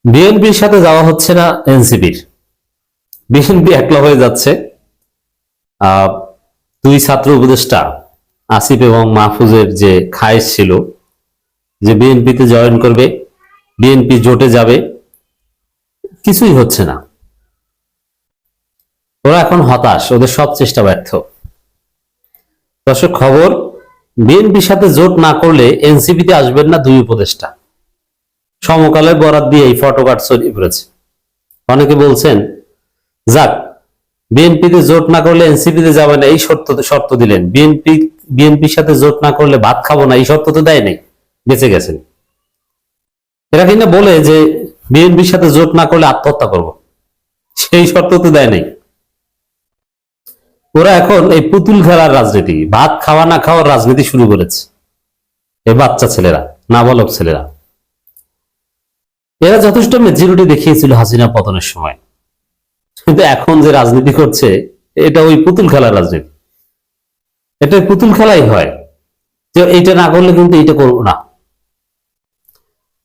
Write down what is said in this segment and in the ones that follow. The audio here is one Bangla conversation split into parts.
বিএনপির সাথে যাওয়া হচ্ছে না এনসিপির। বিএনপি একলা হয়ে যাচ্ছে। আহ দুই ছাত্র উপদেষ্টা আসিফ এবং মাহফুজের যে খায়েশ ছিল যে বিএনপিতে জয়েন করবে, বিএনপি জোটে যাবে, কিছুই হচ্ছে না। ওরা এখন হতাশ, ওদের সব চেষ্টা ব্যর্থ। দর্শক, খবর, বিএনপির সাথে জোট না করলে এনসিপিতে আসবেন না দুই উপদেষ্টা। সমকালে বরাত দিয়ে এই ফটোকার্ড ছড়িয়ে পড়েছে। অনেকে বলছেন, যাক, বিএনপিতে জোট না করলে এনসিপিতে যাবে না এই শর্ত দিলেন, বিএনপির সাথে জোট না করলে ভাত খাবো না এই শর্ত তো দেয় নাই, বেঁচে গেছেন। এরা কিনা বলে যে বিএনপির সাথে জোট না করলে আত্মহত্যা করব, সেই শর্ত তো দেয় নাই। ওরা এখন এই পুতুল খেলার রাজনীতি, ভাত খাওয়া না খাওয়ার রাজনীতি শুরু করেছে। এই বাচ্চা ছেলেরা, নাবালক ছেলেরা, এরা যথেষ্ট মেচুরিটি দেখিয়েছিল হাসিনা পতনের সময়, কিন্তু এখন যে রাজনীতি করছে এটা ওই পুতুল খেলার রাজনীতি। এটা পুতুল খেলাই হয় যে এইটা না করলে কিন্তু এইটা করবো না।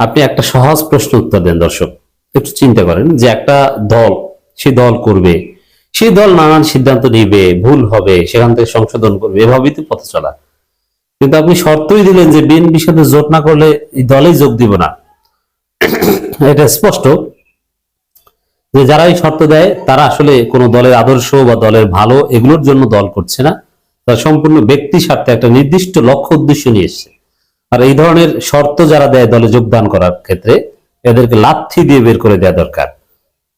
আপনি একটা সহজ প্রশ্ন উত্তর দেন দর্শক, একটু চিন্তা করেন যে একটা দল, সে দল করবে, সেই দল নানান সিদ্ধান্ত নিবে, ভুল হবে, সেখান থেকে সংশোধন করবে, এভাবেই তো পথে চলা। কিন্তু আপনি শর্তই দিলেন যে বিএনপির সাথে জোট না করলে এই দলেই যোগ দিব না। এটা স্পষ্ট যে যারা এই শর্ত দেয় তারা আসলে কোন দলের আদর্শ বা দলের ভালো এগুলোর জন্য দল করছে না, তারা সম্পূর্ণ ব্যক্তি স্বার্থে একটা নির্দিষ্ট লক্ষ্য উদ্দেশ্য নিয়ে এসছে। আর এই ধরনের শর্ত যারা দেয় দলে যোগদান করার ক্ষেত্রে, এদেরকে লাথি দিয়ে বের করে দেওয়া দরকার।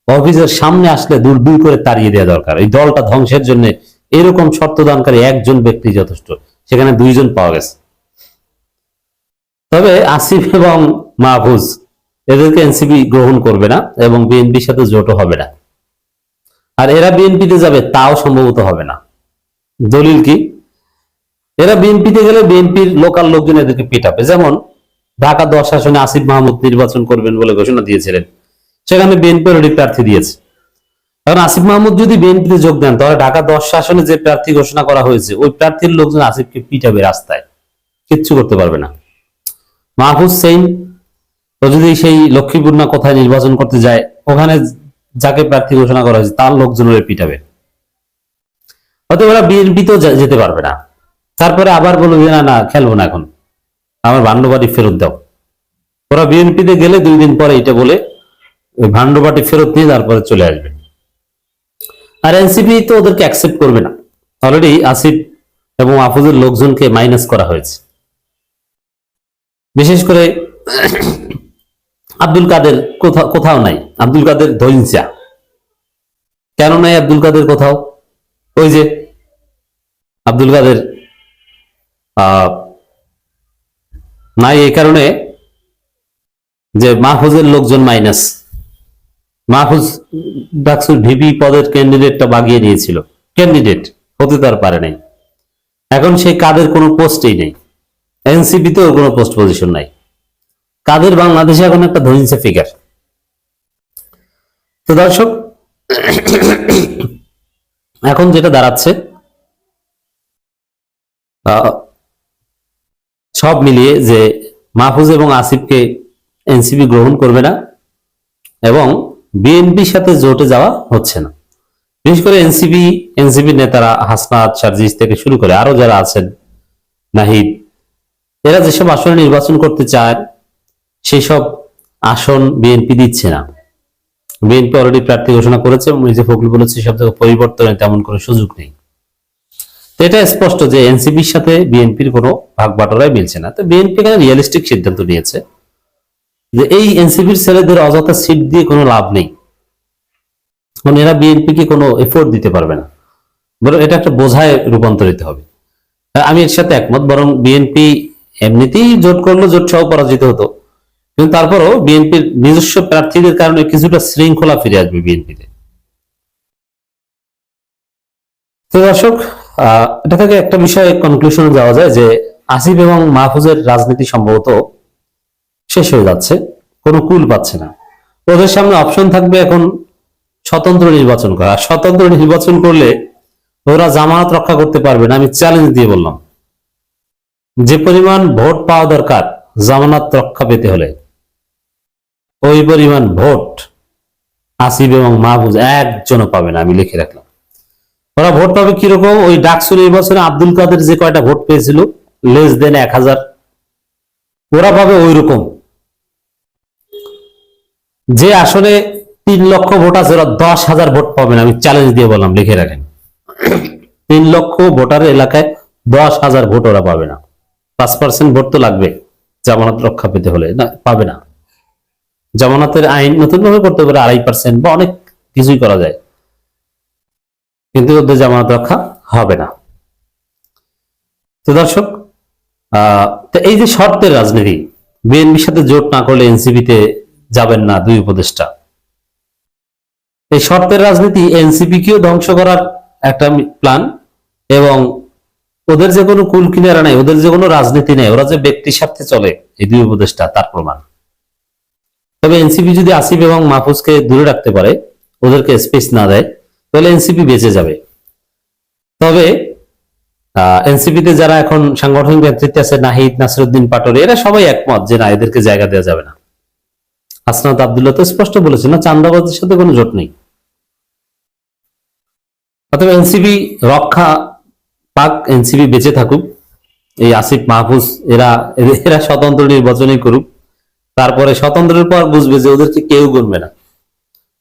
অফিসের সামনে আসলে দূর দূর করে তাড়িয়ে দেওয়া দরকার। এই দলটা ধ্বংসের জন্য এরকম শর্ত দানকারী একজন ব্যক্তি যথেষ্ট, সেখানে দুইজন পাওয়া গেছে। তবে আসিফ এবং মাহফুজ এদেরকে এনসিপি গ্রহণ করবে না এবং বিএনপির সাথে জোটও হবে না। আর এরা বিএনপিতে যাবে তাও সম্ভবত হবে না। দলিল কি? এরা বিএনপিতে গেলে বিএনপির লোকাল লোকজন এদেরকে পিটাবে। যেমন ঢাকা 10 আসনে আসিফ মাহমুদ নির্বাচন করবেন বলে ঘোষণা দিয়েছিলেন, সেখানে বিএনপি অলরেডি প্রার্থী দিয়েছে। এখন আসিফ মাহমুদ যদি বিএনপিতে যোগ দেন, তাহলে ঢাকা 10 আসনে যে প্রার্থী ঘোষণা করা হয়েছে ওই প্রার্থীর লোকজন আসিফকে পিটাবে রাস্তায়, কিচ্ছু করতে পারবে না। মাহফুজ সেইম, ও যদি সেই লক্ষ্মীপুর না কোথায় নির্বাচন করতে যায়, ওখানে যাকে প্রার্থী ঘোষণা করা হয়েছে তার লোকজন ওরা পিটাবে। অতএব ওরা বিএনপি তো যেতে পারবে না। তারপরে আবার বলবে যে না না, খেলবো না, এখন আমার ভান্ডবাড়ি ফেরত দাও। ওরা বিএনপিতে গেলে 2 দিন পরে এটা বলে ওই ভান্ডবাড়ি ফেরত নিয়ে তারপরে চলে আসবে। আর এনসিপি তো ওদেরকে অ্যাকসেপ্ট করবে না। অলরেডি আসিফ এবং আফুজের লোকজনকে মাইনাস করা হয়েছে। বিশেষ করে আব্দুল কাদের কোথাও নাই। আব্দুল কাদের ধৈর্যা কেন নাই? আব্দুল কাদের কোথাও, ওই যে আব্দুল কাদের নাই এই কারণে যে মাহফুজের লোকজন মাইনাস। মাহফুজ ডাকসুর ভিপি পদের ক্যান্ডিডেটটা বাগিয়ে নিয়েছিল, ক্যান্ডিডেট হতে তার পারে নাই। এখন সেই কাদের কোনো পোস্টেই নেই, এনসিপিতেও কোনো পোস্ট পজিশন নাই। কাদের বাংলাদেশে এখন একটা ধৈর্য ফিগার। তো দর্শক, এখন যেটা দাঁড়াচ্ছে সব মিলিয়ে যে মাহফুজ এবং আসিফকে এনসিপি গ্রহণ করবে না এবং বিএনপির সাথে জোটে যাওয়া হচ্ছে না। বিশেষ করে এনসিপি নেতারা হাসনাত, সার্জিস থেকে শুরু করে আরো যারা আছেন, নাহিদ, এরা যেসব আসনে নির্বাচন করতে চায় সেই সব আসন বিএনপি দিচ্ছে না। বিএনপি অলরেডি প্রার্থী ঘোষণা করেছে এবং নিজে ফখরুল বলেছে সব জায়গায় পরিবর্তনের তেমন কোনো সুযোগ নেই। তো এটা স্পষ্ট যে এনসিপির সাথে বিএনপির কোনো ভাগ বাটোয়ারাই মিলছে না। তো বিএনপি এখানে রিয়েলিস্টিক সিদ্ধান্ত নিয়েছে যে এই এনসিপির ছেলেদের অযথা সিট দিয়ে কোনো লাভ নেই, মানে এরা বিএনপিকে কোনো এফোর্ট দিতে পারবে না, বরং এটা একটা বোঝায় রূপান্তরিত হবে। আমি এর সাথে একমত, বরং বিএনপি এমনিতেই জোট করলো, জোট সহ পরাজিত হতো, কিন্তু তারপরও বিএনপির নিজস্ব প্রার্থীদের কারণে কিছুটা শৃঙ্খলা ফিরে আসবে বিএনপিতে। তো দর্শক, এটা থেকে একটা বিষয়ে কনক্লুশনে যাওয়া যায় যে আসিফ এবং মাহফুজের রাজনীতি সম্ভবত শেষ হয়ে যাচ্ছে, কোনো কুল পাচ্ছে না। ওদের সামনে অপশন থাকবে এখন স্বতন্ত্র নির্বাচন করা। স্বতন্ত্র নির্বাচন করলে ওরা জামানত রক্ষা করতে পারবে না, আমি চ্যালেঞ্জ দিয়ে বললাম। যে পরিমাণ ভোট পাওয়া দরকার জামানত রক্ষা পেতে হলে, ওই পরিমাণ ভোট আসিফ এবং মাহফুজ একজনও পাবে না, আমি লিখে রাখলাম। ওরা ভোট পাবে কিরকম, ওই ডাকসু নির্বাচনে আব্দুল কাদের যে কয়টা ভোট পেয়েছিল, লেস দেন 1000, ওরা পাবে ওই রকম। যে আসলে 3 লক্ষ ভোট আছে, ওরা 10,000 ভোট পাবে না, আমি চ্যালেঞ্জ দিয়ে বললাম, লিখে রাখেন। 3 লক্ষ ভোটার এলাকায় 10,000 ভোট ওরা পাবে না। 5% ভোট তো লাগবে জামানত রক্ষা পেতে হলে, না পাবে না। জামানতের আইন নতুন ভাবে করতে পারে 2.5% বা অনেক কিছুই করা যায়, কিন্তু ওদের জামানত রক্ষা হবে না। তো দর্শক, তো এই যে শর্তের রাজনীতি, বিএনপির সাথে জোট না করলে এনসিপিতে যাবেন না 2 উপদেষ্টা, এই শর্তের রাজনীতি এনসিপি কেও ধ্বংস করার একটা প্ল্যান, এবং ওদের যে কোনো কুল কিনারা নাই, ওদের যে কোনো রাজনীতি নেই, ওরা যে ব্যক্তির স্বার্থে চলে, এই 2 উপদেষ্টা তার প্রমাণ। তবে এনসিপি যদি আসিফ এবং মাহফুজকে দূরে রাখতে পারে, ওদেরকে স্পেস না দেয়, তাহলে এনসিপি বেঁচে যাবে। তবে এনসিপিতে যারা এখন সাংগঠনিক নেতৃত্বে আছে, নাহিদ, নাসিরউদ্দিন পাটোয়ারি, এরা সবাই একমত যে না, এদেরকে জায়গা দেওয়া যাবে না। হাসনাত আব্দুল্লাহ তো স্পষ্ট বলেছেন না, চাঁদাবাজের সাথে কোনো জোট নেই। অথবা এনসিপি রক্ষা পাক, এনসিপি বেঁচে থাকুক, এই আসিফ মাহফুজ এরা এরা স্বতন্ত্র নির্বাচনই করুক, তারপরে স্বতন্ত্রের পর বুঝবে যে ওদেরকে কেউ গুনবে না।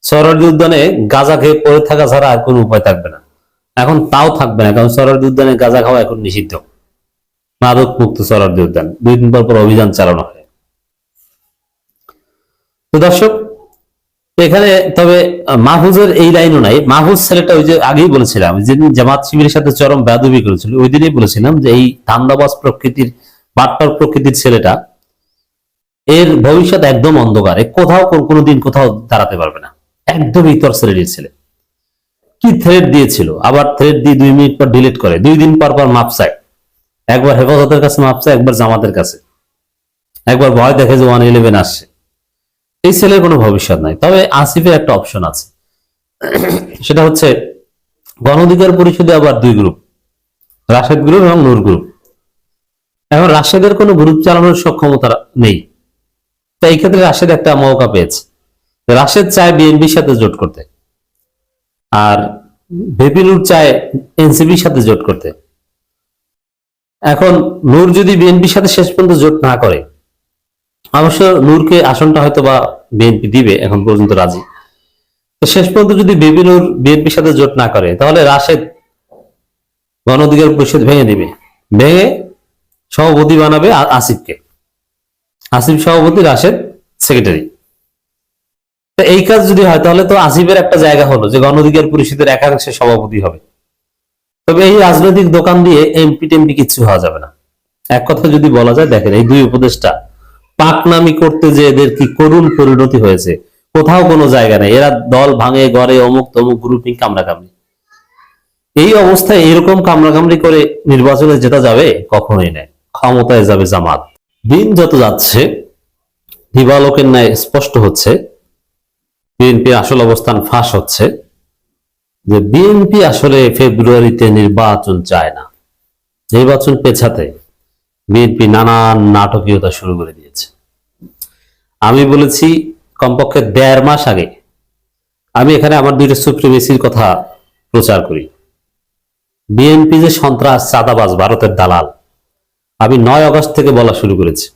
সরোয়ার্দী উদ্যানে গাঁজা খেয়ে পড়ে থাকা ছাড়া আর কোনো উপায় থাকবে না। এখন তাও থাকবে না, কারণ সরোয়ার্দী উদ্যানে গাঁজা খাওয়া এখন নিষিদ্ধ, মাদক মুক্ত সরোয়ার্দী উদ্যান, 2 দিন পর অভিযান চালানো হয়। তো দর্শক, এখানে তবে মাহফুজের এই লাইনও নাই। মাহফুজ ছেলেটা ওই যে আগেই বলেছিলাম, যেদিন জামাত শিবিরের সাথে চরম বেয়াদবি করেছিল, ওই দিনই বলেছিলাম যে এই ধান্দাবাজ প্রকৃতির, বাটপার প্রকৃতির ছেলেটা, এর ভবিষ্যৎ একদম অন্ধকার, কোথাও কোনোদিন কোথাও দাঁড়াতে পারবে না, একদম ইতর শ্রেণীর ছেলে। কি থ্রেড দিয়েছিল, আবার থ্রেড দিয়ে 2 মিনিট পর ডিলিট করে, 2 দিন পর পর মাপ চায়, একবার হেফাজতের কাছে মাপ চায়, একবার জামাতের কাছে, একবার ভয় দেখে যে 111 আসছে। এই ছেলের কোনো ভবিষ্যৎ নাই। তবে আসিফের একটা অপশন আছে, সেটা হচ্ছে গণ অধিকার পরিষদে আবার 2 গ্রুপ, রাশেদ গ্রুপ এবং নূর গ্রুপ। এখন রাশেদের কোনো গ্রুপ চালানোর সক্ষমতা নেই, তাই এই ক্ষেত্রে রাশেদ একটা মৌকা পেয়েছে। রাশেদ চায় বিএনপির সাথে জোট করতে, আর ভিপি নূর চায় এনসিপির সাথে জোট করতে। এখন নূর যদি বিএনপির সাথে শেষ পর্যন্ত জোট না করে, অবশ্য নূরকে আসনটা হয়তো বা বিএনপি দিবে, এখন পর্যন্ত রাজি, তো শেষ পর্যন্ত যদি ভিপি নূর বিএনপির সাথে জোট না করে, তাহলে রাশেদ গণ অধিকার পরিষদ ভেঙে দিবে, ভেঙে সভাপতি বানাবে আসিফকে, আসিফ সভাপতি, রাশেদ সেক্রেটারি। এই কাজ যদি হয়, তাহলে তো আসিফের একটা জায়গা হলো যে গণ অধিকার পরিষদের একাংশে সভাপতি হবে। তবে এই রাজনৈতিক দোকান দিয়ে এমপি টেমপি কিছু হওয়া যাবে না। এক কথা যদি বলা যায়, দেখেন এই 2 উপদেষ্টা পাকনামি করতে যে এদের কি করুণ পরিণতি হয়েছে, কোথাও কোনো জায়গা নেই, এরা দল ভাঙে, গড়ে, অমুক তমুক গ্রুপিং, কামড়াকামড়ি। এই অবস্থায় এরকম কামড়াকামড়ি করে নির্বাচনে যেটা যাবে, কখনোই নয়। ক্ষমতায় যাবে জামাত। দিন যত যাচ্ছে, দিবালোকের ন্যায় স্পষ্ট হচ্ছে, বিএনপির আসল অবস্থান ফাঁস হচ্ছে, যে বিএনপি আসলে ফেব্রুয়ারিতে নির্বাচন চায় না। নির্বাচন পেছাতে বিএনপি নানান নাটকীয়তা শুরু করে দিয়েছে। আমি বলেছি কমপক্ষে 1.5 মাস আগে, আমি এখানে আমার 2টা সুপ্রিমেসির কথা প্রচার করি। বিএনপি যে সন্ত্রাস, চাঁদাবাজ, ভারতের দালাল, আমি 9 আগস্ট থেকে বলা শুরু করেছি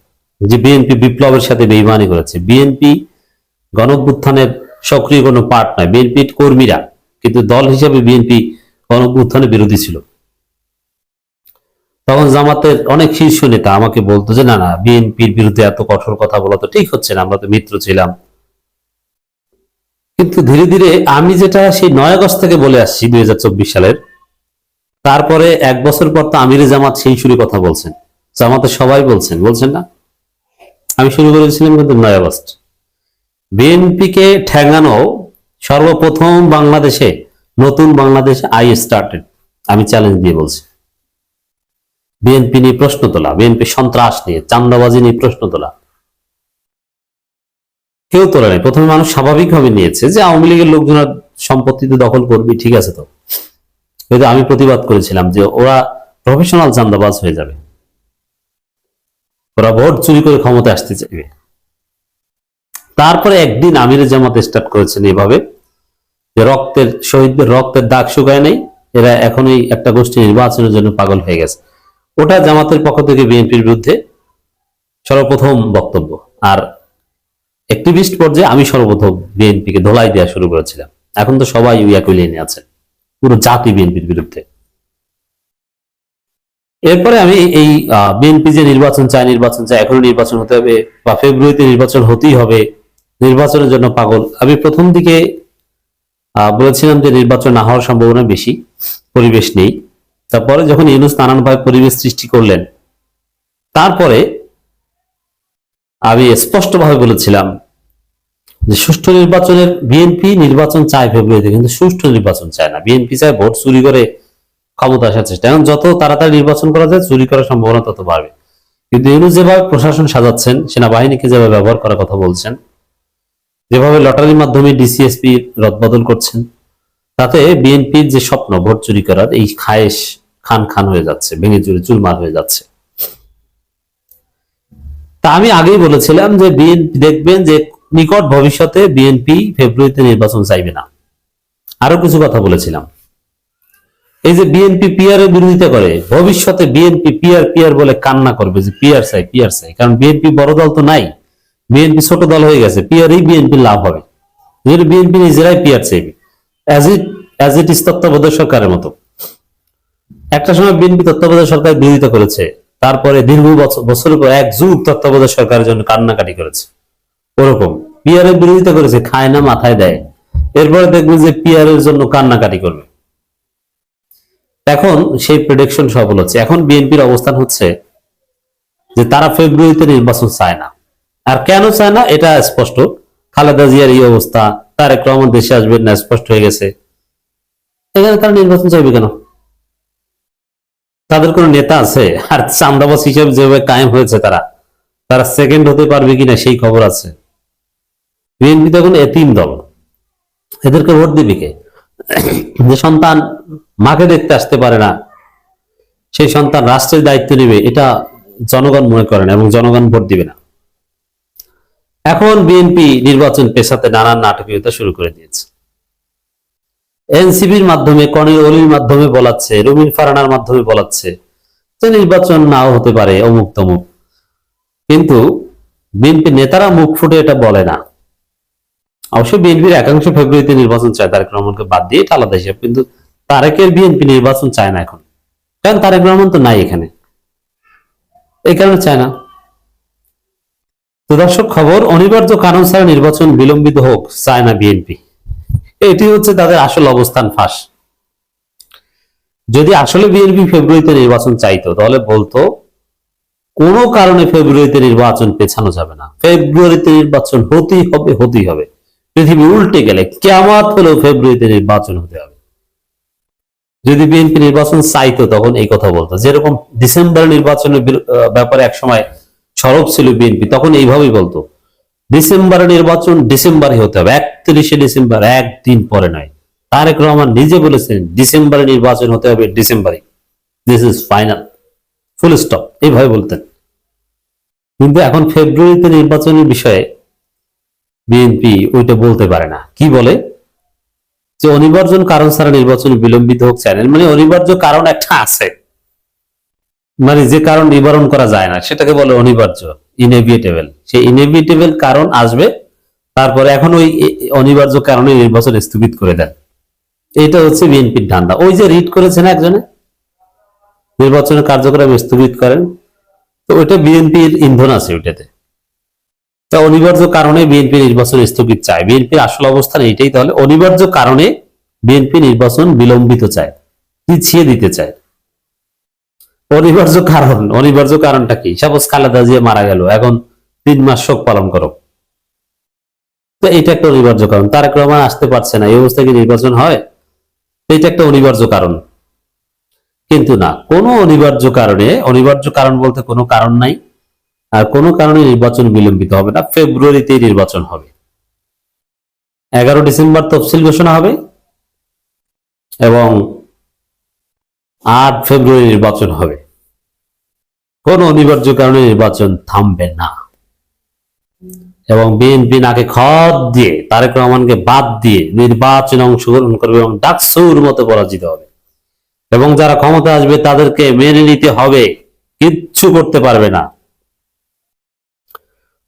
যে বিএনপি বিপ্লবের সাথে বেইমানি করেছে। বিএনপি গণঅভ্যুত্থানের সক্রিয় কোনো পার্ট নয়, বিএনপির কর্মীরা, কিন্তু দল হিসেবে বিএনপি গণঅভ্যুত্থানের বিরোধী ছিল। তখন জামাতের অনেক শীর্ষ নেতা আমাকে বলতো যে না না, বিএনপির বিরুদ্ধে এত কঠোর কথা বলা তো ঠিক হচ্ছে না, আমরা তো মিত্র ছিলাম। কিন্তু ধীরে ধীরে আমি যেটা সেই 9 আগস্ট থেকে বলে আসছি 2024 সালের, তারপরে 1 বছর পর তো আমিরে জামাত সেই সুরে কথা বলছেন, জামাতের সবাই বলছেন না। আমি শুরু করেছিলাম কিন্তু 9 আগস্ট। বিএনপিকে ঠেঙানো সর্বপ্রথম বাংলাদেশে, নতুন বাংলাদেশ আই স্টার্টেড, আমি চ্যালেঞ্জ দিয়ে বলছি। বিএনপি নিয়ে প্রশ্ন তোলা, বিএনপি সন্ত্রাস নিয়ে, চাঁদাবাজি নিয়ে প্রশ্ন তোলা, কেউ তোলা নেই। প্রথমে মানুষ স্বাভাবিকভাবে নিয়েছে যে আওয়ামী লীগের লোকজন সম্পত্তিতে দখল করবি, ঠিক আছে। তো কিন্তু আমি প্রতিবাদ করেছিলাম যে ওরা প্রফেশনাল চাঁদাবাজ হয়ে যাবে, ওরা ভোট চুরি করে ক্ষমতা আসতে চাইবে। তারপরে একদিন আমিরে জামাত স্টার্ট করেছেন এভাবে যে শহীদদের রক্তের দাগ শুকায় নাই, এরা এখনই একটা গোষ্ঠী নির্বাচনের জন্য পাগল হয়ে গেছে। ওটা জামাতের পক্ষ থেকে বিএনপির বিরুদ্ধে সর্বপ্রথম বক্তব্য। আর অ্যাক্টিভিস্ট পর্যায়ে আমি সর্বপ্রথম বিএনপিকে ধোলাই দেওয়া শুরু করেছিলাম। এখন তো সবাই একই লাইনে আছে, পুরো জাতি বিএনপির বিরুদ্ধে। এরপরে আমি এই বিএনপি যে নির্বাচন চায় এখনো নির্বাচন হতে হবে বা ফেব্রুয়ারিতে নির্বাচন হতেই হবে, নির্বাচনের জন্য পাগল। আমি প্রথম দিকে বলেছিলাম যে নির্বাচন না হওয়ার সম্ভাবনা বেশি, পরিবেশ নেই। তারপরে যখন ইউনূস নানানভাবে পরিবেশ সৃষ্টি করলেন, তারপরে আমি স্পষ্টভাবে বলেছিলাম যে সুষ্ঠু নির্বাচনের, বিএনপি নির্বাচন চায় ফেব্রুয়ারিতে, কিন্তু সুষ্ঠু নির্বাচন চায় না। বিএনপি চায় ভোট চুরি করে ক্ষমতা আসার চেষ্টা। এখন যত তাড়াতাড়ি নির্বাচন করা যায়, চুরি করার সম্ভাবনা তত বাড়বে। কিন্তু ইউনূস যেভাবে প্রশাসন সাজাচ্ছেন, সেনাবাহিনীকে যেভাবে ব্যবহার করার কথা বলছেন, যেভাবে লটারির মাধ্যমে ডিসিএসপি রদবদল করছেন, তাতে বিএনপির যে স্বপ্ন ভোট চুরি করার, এই খায়েশ খান খান হয়ে যাচ্ছে, ভেঙে চুরে চুরমার হয়ে যাচ্ছে। তা আমি আগেই বলেছিলাম যে বিএনপি দেখবেন যে নিকট ভবিষ্যতে বিএনপি ফেব্রুয়ারিতে নির্বাচন চাইবে না। আরো কিছু কথা বলেছিলাম, এই যে বিএনপি পিআর এর বিরোধিতা করে, ভবিষ্যতে বিএনপি পিআর পিআর বলে কান্না করবে যে পিআর চাই পিআর চাই। কারণ বিএনপি বড় দল তো নাই, বিএনপি ছোট দল হয়ে গেছে, পিআরই বিএনপি লাভ হবে। যেহেতু বিএনপি নিজেরাই পিআর চাইবে, অ্যাজ ইট ইজ তত্ত্বাবধায়ক সরকারের মতো। একটা সময় বিএনপি তত্ত্বাবধায়ক সরকার বিরোধিতা করেছে, তারপরে দীর্ঘ বছরের পর এক যুগ তত্ত্বাবধায়ক সরকারের জন্য কান্নাকাটি করেছে। ওরকম পিআর এর বিরোধিতা করেছে, খায় না মাথায় দেয়, এরপরে দেখবে যে পিআর এর জন্য কান্নাকাটি করবে। এখন সেই প্রেডিকশন সফল হচ্ছে। এখন বিএনপির অবস্থান হচ্ছে যে তারা ফেব্রুয়ারিতে নির্বাচন চায় না। আর কেন চায় না এটা স্পষ্ট, খালেদা জিয়ার এই অবস্থা, তারেক রহমান দেশে আসবেন না স্পষ্ট হয়ে গেছে, এখানে তারা নির্বাচন চাইবে কেন? তাদের কোন নেতা আছে? আর চান্দাবাজ হিসেবে যেভাবে কায়েম হয়েছে, তারা সেকেন্ড হতে পারবে কিনা সেই খবর আছে। বিএনপি তো এখন এতিম দল, এদেরকে ভোট দিবে কে? যে সন্তান মাকে দেখতে আসতে পারে না, সেই সন্তান রাষ্ট্রের দায়িত্ব নেবে, এটা জনগণ মনে করে না এবং জনগণ ভোট দিবে না। এখন বিএনপি নির্বাচন পেছাতে নানান নাটকীয়তা শুরু করে দিয়েছে। এনসিপির মাধ্যমে, কর্নেল অলির মাধ্যমে বলাচ্ছে, রুমিন ফারানার মাধ্যমে বলাচ্ছে যে নির্বাচন নাও হতে পারে, অমুক তমুক। কিন্তু বিএনপি নেতারা মুখ ফুটে এটা বলে না। অবশ্যই বিএনপির একাংশ ফেব্রুয়ারিতে নির্বাচন চায়, তারেক রহমানকে বাদ দিয়ে, এটা আলাদা হিসাব। কিন্তু তারেকের বিএনপি নির্বাচন চায় না এখন, কারণ তারেক রহমান তো নাই এখানে, এই কারণে চায় না। তো দর্শক, খবর অনিবার্য কারণ ছাড়া নির্বাচন বিলম্বিত হোক চায় না বিএনপি। এটি হচ্ছে তাদের আসল অবস্থান ফাঁস। যদি আসলে বিএনপি ফেব্রুয়ারিতে নির্বাচন চাইতো, তাহলে বলতো কোনো কারণে ফেব্রুয়ারিতে নির্বাচন পেছানো যাবে না, ফেব্রুয়ারিতে নির্বাচন হতেই হবে, হতেই হবে। পৃথিবী উল্টে গেলে, কিয়ামত হলেও ফেব্রুয়ারিতে নির্বাচন হতে হবে। যদি বিএনপি নির্বাচন চাইতো তখন এই কথা বলতো। যেরকম ডিসেম্বর নির্বাচনের ব্যাপারে একসময় সরব ছিল বিএনপি, তখন এইভাবেই বলতো ডিসেম্বরের নির্বাচন ডিসেম্বরে হতে হবে, 31শে ডিসেম্বর, একদিন পরে নয়। তারেক রহমান নিজে বলেছেন ডিসেম্বরে নির্বাচন হতে হবে, ডিসেম্বরে, this is final, full stop, এইভাবে বলতেন। কিন্তু এখন ফেব্রুয়ারিতে নির্বাচনের বিষয়ে বিএনপি ওইটা বলতে পারে না। কি বলে? যে অনিবার্য কারণ ছাড়া নির্বাচন বিলম্বিত হোক চ্যানেল, মানে অনিবার্য কারণ একটা আছে, মানে যে কারণ নিবারণ করা যায় না সেটাকে বলে অনিবার্য, ইনএভিটেবল। সেই ইনএভিটেবল কারণ আসবে, তারপরে এখন ওই অনিবার্য কারণে নির্বাচন স্থগিত করে দেন। এটা হচ্ছে বিএনপির ধান্দা। ওই যে রিট করেছেন একজনে, নির্বাচনের কার্যক্রম স্থগিত করেন, তো ওইটা বিএনপির ইন্ধন আছে ওইটাতে। তা অনিবার্য কারণে বিএনপি নির্বাচন স্থগিত চায়, বিএনপির আসল অবস্থান এইটাই। তাহলে অনিবার্য কারণে বিএনপি নির্বাচন বিলম্বিত চায়, পিছিয়ে দিতে চায়। অনিবার্য কারণটা কি? সাপোজ খালেদা জিয়া মারা গেল, এখন 3 মাস শোক পালন করো, তো এটা একটা অনিবার্য কারণ। তারেক রহমান আসতে পারছে না, এই অবস্থায় কি নির্বাচন হয়? এটা একটা অনিবার্য কারণ। কিন্তু না, কোনো অনিবার্য কারণে, অনিবার্য কারণ বলতে কোনো কারণ নাই, আর কোনো কারণে নির্বাচন বিলম্বিত হবে না, ফেব্রুয়ারিতেই নির্বাচন হবে। 11 ডিসেম্বর তফসিল ঘোষণা হবে এবং 8 ফেব্রুয়ারি নির্বাচন হবে। কোন অনিবার্য কারণে নির্বাচন থামবে না। এবং বিএনপি নাকে খত দিয়ে তারেক রহমানকে বাদ দিয়ে নির্বাচনে অংশগ্রহণ করবে এবং ডাকসুর মতো পরাজিত হবে, এবং যারা ক্ষমতা আসবে তাদেরকে মেনে নিতে হবে, কিচ্ছু করতে পারবে না।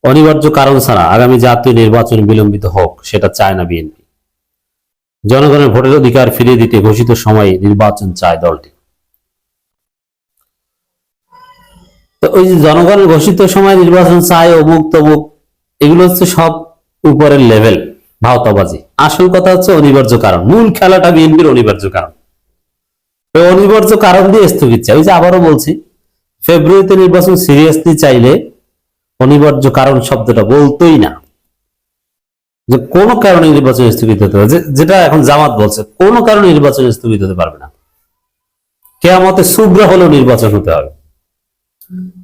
অনিবার্য কারণ ছাড়া আগামী জাতীয় নির্বাচন বিলম্বিত হোক সেটা চায় না বিএনপি। জনগণের ভোটের অধিকার ফিরিয়ে দিতে ঘোষিত সময়ে নির্বাচন চায় দলটি। তো ওই যে জনগণের ঘোষিত সময় নির্বাচন চায়, অমুক তমুক, এগুলো হচ্ছে সব উপরের লেভেল ভাওতাবাজি। আসল কথা হচ্ছে অনিবার্য কারণ। মূল খেলাটা বিএনপির অনিবার্য কারণ। অনিবার্য কারণ দিয়ে স্থগিত চাই। ওই যে আবারও বলছি, ফেব্রুয়ারিতে নির্বাচন সিরিয়াসলি চাইলে অনিবার্য কারণ শব্দটা বলতোই না, যে কোনো কারণে নির্বাচন স্থগিত হতে হবে, যেটা এখন জামাত বলছে কোনো কারণে নির্বাচন স্থগিত হতে পারবে না, কিয়ামতে সুবরা হলেও নির্বাচন হতে হবে।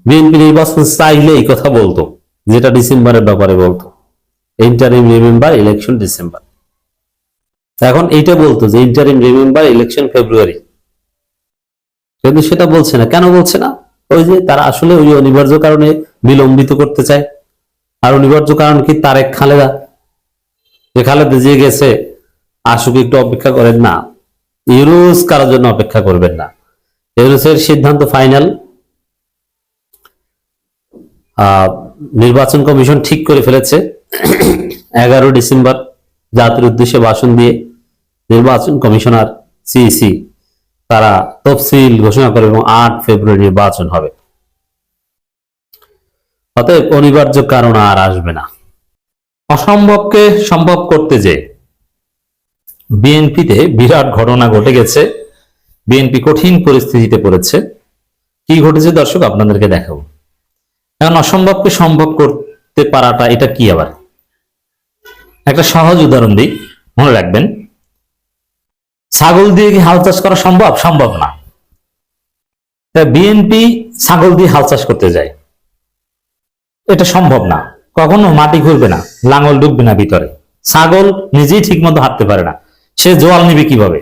বিএনপি নির্বাচন চাইলে এই কথা বলতো, যেটা ডিসেম্বরের ব্যাপারে বলতো, ইন্টারিম রিমেম্বার ইলেকশন ডিসেম্বর। এখন এইটা বলতো যে ইন্টারিম রিমেম্বার ইলেকশন ফেব্রুয়ারি, কিন্তু সেটা বলছে না। কেন বলছে না? ওই যে তারা আসলে ওই অনিবার্য কারণে বিলম্বিত করতে চায়। আর অনিবার্য কারণ কি? তারেক খালেদা, যে খালেদা যে গেছে, আসুক, একটু অপেক্ষা করেন না। ইউনুস কারোর জন্য অপেক্ষা করবেন না। ইউনুসের সিদ্ধান্ত ফাইনাল। নির্বাচন কমিশন ঠিক করে ফেলেছে 11 ডিসেম্বর জাতির উদ্দেশ্যে ভাষণ দিয়ে নির্বাচন কমিশনার সিইসি তারা তফসিল ঘোষণা করে এবং 8 ফেব্রুয়ারি নির্বাচন হবে। অতএব অনিবার্য কারণ আর আসবে না। অসম্ভবকে সম্ভব করতে যে বিএনপিতে বিরাট ঘটনা ঘটে গেছে, বিএনপি কঠিন পরিস্থিতিতে পড়েছে। কি ঘটেছে দর্শক আপনাদেরকে দেখাবো। এখন অসম্ভবকে সম্ভব করতে পারাটা এটা কি? আবার একটা সহজ উদাহরণ দিই, মনে রাখবেন। ছাগল দিয়ে কি হাল চাষ করা সম্ভব? সম্ভব না। বিএনপি ছাগল দিয়ে হাল চাষ করতে যায়, এটা সম্ভব না। কখনো মাটি ঘুরবে না, লাঙল ডুববে না ভিতরে। ছাগল নিজেই ঠিক মতো হাঁটতে পারে না, সে জোয়াল নিবে কিভাবে?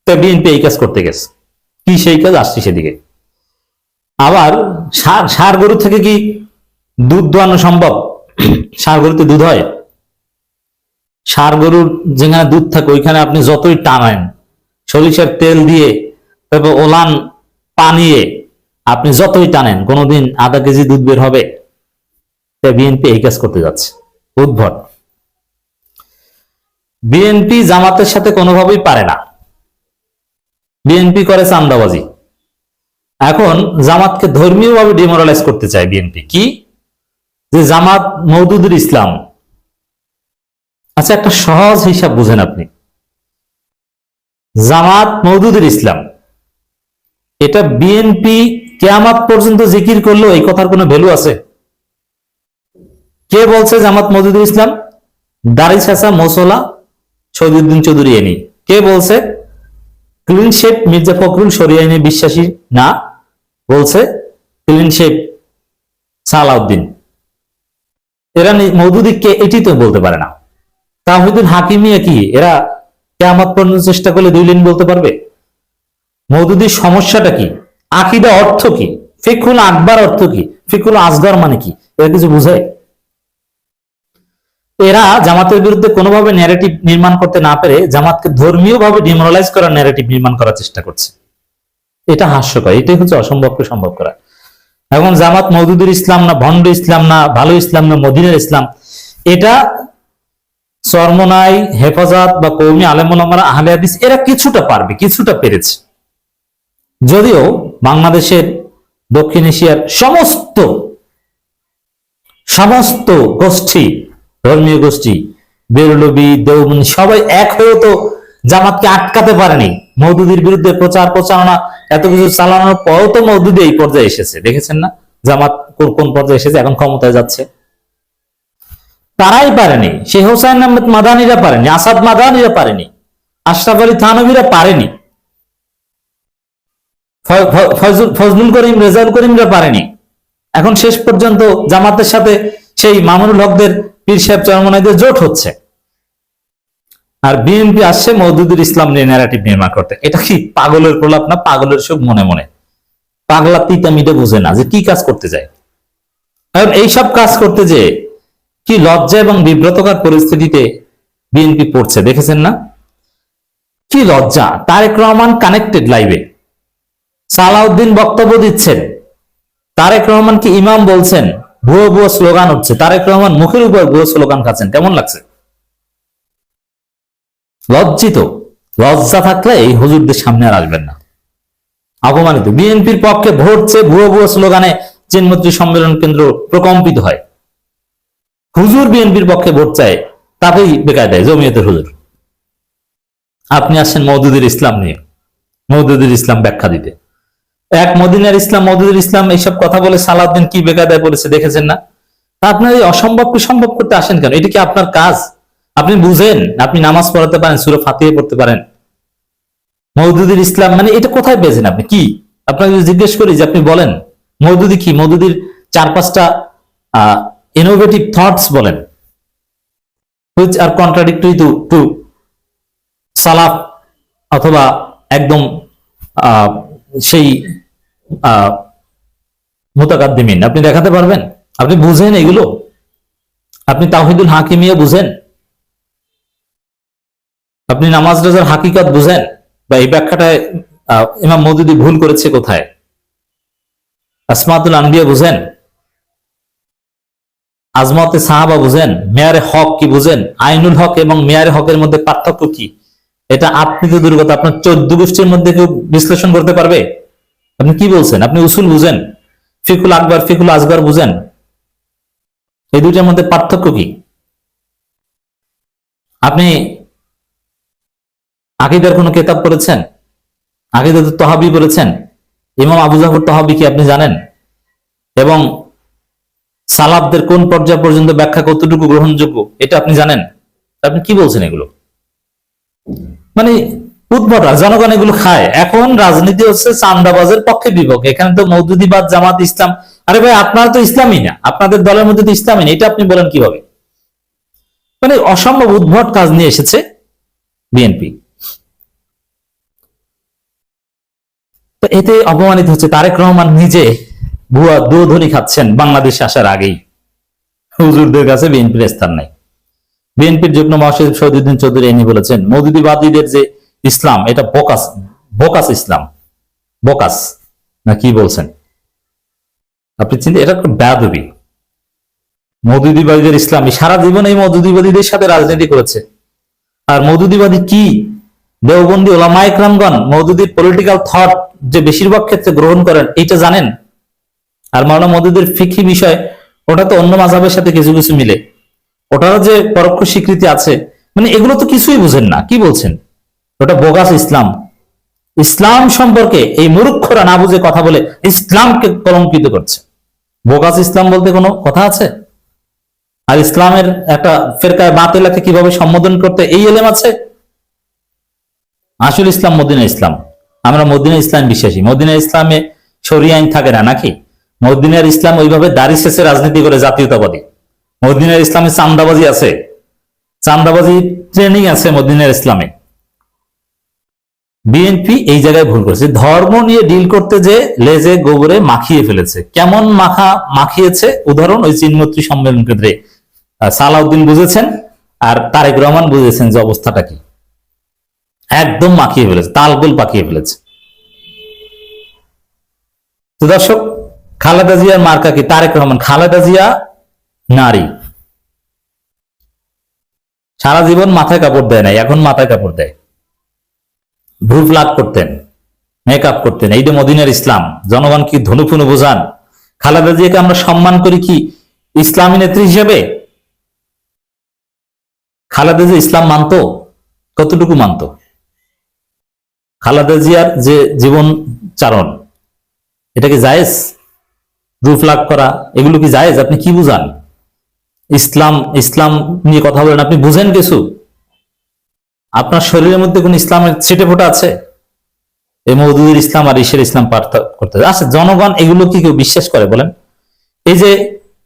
তো বিএনপি এই কাজ করতে গেছে। কি সেই কাজ? আসছি সেদিকে। আবার ষাঁড় গরু থেকে কি দুধ দোয়ানো সম্ভব? ষাঁড় গরুতে দুধ হয়? ষাঁড় গরুর যেখানে দুধ থাকে ওইখানে আপনি যতই টানেন, সরিষার তেল দিয়ে, তারপর ওলান পানিয়ে আপনি যতই টানেন, কোনোদিন আধা কেজি দুধ বের হবে? বিএনপি এই কাজ করতে যাচ্ছে। উদ্ভট। বিএনপি জামাতের সাথে কোনোভাবেই পারে না। বিএনপি করে চান্দাবাজি। এখন জামাতকে ধর্মীয়ভাবে ডিমোরালাইজ করতে চায় বিএনপি। কি? যে জামাত মওদুদুল ইসলাম। আচ্ছা, একটা সহজ হিসাব বুঝেন আপনি। জামাত মওদুদুল ইসলাম, এটা বিএনপি কিয়ামত পর্যন্ত জিকির করলেও এই কথার কোনো ভ্যালু আছে? কে বলছে জামাত মওদুদুল ইসলাম? দাড়ি চাচা মোসলা শহীদুদ্দিন চৌধুরী এনি। কে বলছে? ক্লিন শেপ মির্জা ফখরুল শরিয়া আইনে বিশ্বাসী না, বলছে ক্লিন শেপ সালাউদ্দিন। এরা মওদুদীকে এটি তো বলতে পারে না। তাওহীদুল হাকিমিয়া কি এরা কিয়ামত পর্যন্ত চেষ্টা করলে 2 লাইন বলতে পারবে? মওদুদীর সমস্যাটা কি? আকীদা অর্থ কি? ফিকহুল আকবার অর্থ কি? ফিকহুল আসগর মানে কি? এরা কিছু বুঝায়? এরা জামাতের বিরুদ্ধে কোনোভাবে ন্যারেটিভ নির্মাণ করতে না পেরে জামাতকে ধর্মীয়ভাবে ডিমোরালাইজ করার ন্যারেটিভ নির্মাণ করার চেষ্টা করছে। এটা হাস্যকর। এটাই হচ্ছে অসম্ভবকে সম্ভব করা। এখন জামাত মওদুদুল ইসলাম না, ভণ্ড ইসলাম না, ভালো ইসলাম না, মদিনার ইসলাম, এটা চরমনাই, হেফাজত বা কওমি আলেম ওলামারা, আহলে হাদিস এরা কিছুটা পারবে, কিছুটা পেরেছে। যদিও বাংলাদেশের, দক্ষিণ এশিয়ার সমস্ত গোষ্ঠী, ধর্মীয় গোষ্ঠী, বেরলবি, দেওবন্দি সবাই এক হয়েও তো জামাতকে আটকাতে পারেনি। মওদুদীর বিরুদ্ধে প্রচার প্রচারণা এত কিছু চালানোর পরেও তো মওদুদী এই পর্যায়ে এসেছে। দেখেছেন না জামাত কোন পর্যায়ে এসেছে? এখন ক্ষমতায় যাচ্ছে। তারাই পারেনি। শেখ হোসাইন আহমেদ মাদানিরা পারেনি, আসাদ মাদানিরা পারেনি, আশরাফ আলী থানভীরা পারেনি, ফজলুল করিম, রেজাউল করিমরা পারেনি। এখন শেষ পর্যন্ত জামাতের সাথে সেই মামুনুল হকদের, পীর সাহেব চরমনাইদের জোট হচ্ছে। আর বিএনপি আসছে মওদুদুল ইসলাম নিয়ে ন্যারেটিভ নির্মাণ করতে। এটা কি পাগলের প্রলাপ না? পাগলের সুখ মনে মনে। পাগলা তিতা মিটে বুঝে না যে কি কাজ করতে যায়। কারণ এইসব কাজ করতে যে কি লজ্জা এবং বিব্রতকর পরিস্থিতিতে বিএনপি পড়ছে, দেখেছেন না? কি লজ্জা! তারেক রহমান কানেক্টেড লাইভে, সালাউদ্দিন বক্তব্য দিচ্ছেন, তারেক রহমানকে ইমাম বলছেন, ভুয়ো ভুয়ো স্লোগান হচ্ছে, তারেক রহমান মুখের উপর ভুয়ো স্লোগান খাচ্ছেন। কেমন লাগছে? লজ্জিত। লজ্জা থাকলে এই হুজুরদের সামনে আর আসবেন না। অপমানিত। বিএনপির পক্ষে ভোট চেয়ে ভুয়ো ভুয়ো স্লোগানে চিনমন্ত্রী সম্মেলন কেন্দ্র প্রকম্পিত হয়। হুজুর বিএনপির পক্ষে ভোট চায়, তাকেই বেকায় দেয় জমিয়তের হুজুর। আপনি আসছেন মওদুদুল ইসলাম নিয়ে, মওদুদুল ইসলাম ব্যাখ্যা দিতে। এক মদিনার ইসলাম, মওদুদুল ইসলাম এইসব কথা বলে সালাউদ্দিন কি বেকায়দায় বলেছে, দেখেছেন না? আপনার এই অসম্ভবকে সম্ভব করতে আসেন কেন? এটা কি আপনার কাজ? আপনি বুঝেন? আপনি নামাজ পড়াতে পারেন, সূরা ফাতিহা পড়তে পারেন। মওদুদুল ইসলাম মানে এটা কোথায় পেয়েছেন আপনি? কি আপনাকে জিজ্ঞেস করি যে আপনি বলেন মওদুদি কি? মওদুদির 4-5টা ইনোভেটিভ থটস বলেন, which are contradictory to সালাফ অথবা একদম সেই মুতাকাদ্দিমিন। আপনি দেখাতে পারবেন? আপনি বুঝেন এগুলো? আপনি তাওহীদুল হাকিমিয়া বুঝেন? আপনি নামাজ রোজার হাকিকত বুঝেন? বা এই ব্যাখ্যাটায় ইমাম মওদুদি ভুল করেছে কোথায়? আসমাতুল আনবিয়া বুঝেন? আজমতে সাহাবা বুঝেন? মেয়ারে হক কি বুঝেন? আইনুল হক এবং মেয়ারে হকের মধ্যে পার্থক্য কি? এটা আপনি তো দুর্গত, আপনার 14 গোষ্ঠীর মধ্যে কেউ বিশ্লেষণ করতে পারবে? আপনি কি বলছেন? আপনি উসুল বুঝেন? ফিকুল আকবর, ফিকুল আসগর বুঝেন? এই দুইটার মধ্যে পার্থক্য কি? আপনি আকীদার কোনো কিতাব পড়েছেন? আকীদাতুত তাহাবী পড়েছেন? ইমাম আবু জাফর তাহাবী কি আপনি জানেন? এবং সালাফদের কোন পর্যায় পর্যন্ত ব্যাখ্যা কতটুকু গ্রহণযোগ্য এটা আপনি জানেন? আপনি কি বলছেন এগুলো? মানে উদ্ভট। জনগণ এগুলো খায়। এখন রাজনীতি হচ্ছে চান্দাবাজের পক্ষে বিপক্ষে। এখানে তো মওদুদিবাদ, জামাত ইসলাম। আরে ভাই, আপনারা তো ইসলামই না, আপনাদের দলের মধ্যে তো ইসলামই না, এটা আপনি বলেন কিভাবে? মানে অসম্ভব উদ্ভট কাজ নিয়ে এসেছে বিএনপি। তো এতে অপমানিত হচ্ছে তারেক রহমান নিজে। ভুয়া দুধনি খাচ্ছেন বাংলাদেশে আসার আগেই। হুজুরদের কাছে বিএনপির স্থান নাই। বিএনপির যুগ্ম মহাসচিব শহীদুদ্দিন চৌধুরী এনি বলেছেন, মওদুদিবাদীদের যে ইসলাম এটা বোকাস, বোকাস ইসলাম। বোকাস না কি বলছেন আপনি? চিন্তা, এটা বেয়াদবি। মওদুদিবাদীদের ইসলাম, সারা জীবন এই মওদুদিবাদীদের সাথে রাজনীতি করেছে। আর মওদুদিবাদী কি? দেওবন্দি ওলামা ইকরামগণ মওদুদির পলিটিক্যাল থট যে বেশিরভাগ ক্ষেত্রে গ্রহণ করেন এটা জানেন? আর মাওলানা মওদুদির ফিকহি বিষয়, ওটা তো অন্য মাযহাবের সাথে কিছু কিছু মিলে, ওটারও যে পরোক্ষ স্বীকৃতি আছে। মানে এগুলো তো কিছুই বুঝেন না, কি বলছেন? ওটা বোগাস ইসলাম। ইসলাম সম্পর্কে এই মূর্খরা না বুঝে কথা বলে ইসলামকে কলঙ্কিত করছে। বোগাস ইসলাম বলতে কোনো কথা আছে? আর ইসলামের একটা ফেরকায় বাতিলাকে কিভাবে সম্বোধন করতে এই এলেম আছে? আসল ইসলাম মদিনা ইসলাম। আমরা মদিনা ইসলাম বিশ্বাসী। মদিনা ইসলামে শরিয়া আইন থাকে না নাকি? মদিনার ইসলাম ওইভাবে দাড়ি শেষে রাজনীতি করে জাতীয়তাবাদী। মদিনার ইসলামে চান্দাবাজি আছে, চান্দাবাজি ট্রেনিং আছে মদিনার ইসলামে। বিএনপি এই জায়গায় ভুল করেছে। ধর্ম নিয়ে ডিল করতে যে লেজে গোবরে মাখিয়ে ফেলেছে। কেমন মাখিয়েছে? উদাহরণ, ওই চিনমন্ত্রী সম্মেলন কেন্দ্রে সালাউদ্দিন বুঝেছেন আর তারেক রহমান বুঝেছেন যে অবস্থাটা কি। একদম মাখিয়ে ফেলেছে, তালগোল পাকিয়ে ফেলেছে। তো দর্শক, খালেদা জিয়ার মার্কা কি? তারেক রহমান। খালেদা জিয়া নারী, সারা জীবন মাথায় কাপড় দেয় নাই, এখন মাথায় কাপড় দেয়। ভ্রু প্লাক করতেন, মেকআপ করতেন। এইটা মদিনার ইসলাম। জনগণ কি ধনুফুনু বোঝান? খালেদা জিয়াকে আমরা সম্মান করি কি ইসলামী নেত্রী হিসেবে? খালেদা জিয়া ইসলাম মানত? কতটুকু মানত? খালেদা জিয়ার যে জীবন চারণ, এটা কি জায়েজ? ভ্রু প্লাক করা এগুলো কি জায়েজ? আপনি কি বুঝান? ইসলাম, ইসলাম নিয়ে কথা বলেন, আপনি বুঝেন কিছু? আপনার শরীরের মধ্যে কোন ইসলামের ছিটে ফোটা আছে? এই মওদুদির ইসলাম আর ঈশের ইসলাম পার্থক্য করতে আচ্ছা, জনগণ এগুলো কি কেউ বিশ্বাস করে বলেন? এই যে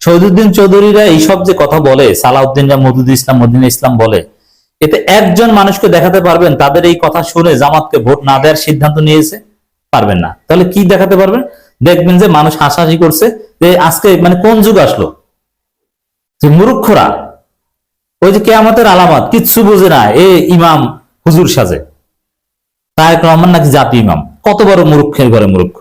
শহীদুদ্দিন চৌধুরীরা এইসব যে কথা বলে, সালাউদ্দিনরা মওদুদি ইসলাম, মদিনা ইসলাম বলে, এতে একজন মানুষকে দেখাতে পারবেন তাদের এই কথা শুনে জামাতকে ভোট না দেওয়ার সিদ্ধান্ত নিয়েছে? পারবেন না। তাহলে কি দেখাতে পারবেন? দেখবেন যে মানুষ হাসাহাসি করছে যে আজকে মানে কোন যুগ আসলো, যে মূর্খরা, ওই যে কেয়ামতের আলামত কিচ্ছু বোঝে না, এ ইমাম হুজুর সাজে, তারেক রহমান নাকি জাতি ইমাম। কত বড় মূর্খের ঘরে মূর্খ।